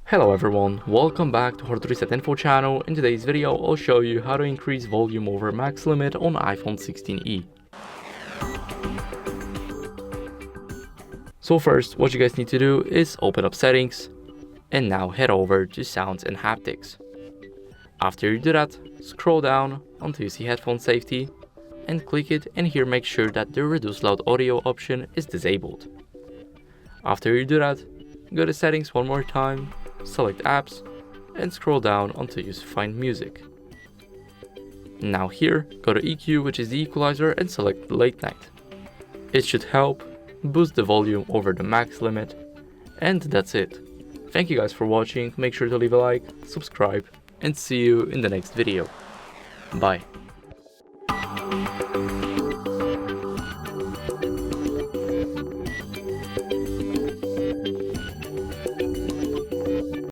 Hello everyone, welcome back to HardReset.Info channel. In today's video, I'll show you how to increase volume over max limit on iPhone 16e. So first, what you guys need to do is open up settings and now head over to sounds and haptics. After you do that, scroll down until you see headphone safety and click it, and here make sure that the reduce loud audio option is disabled. After you do that, go to settings one more time, select apps and scroll down until you find music. Now here, go to EQ, which is the equalizer, and select late night. It should help boost the volume over the max limit, and that's it. Thank you guys for watching, make sure to leave a like, subscribe, and see you in the next video. Bye.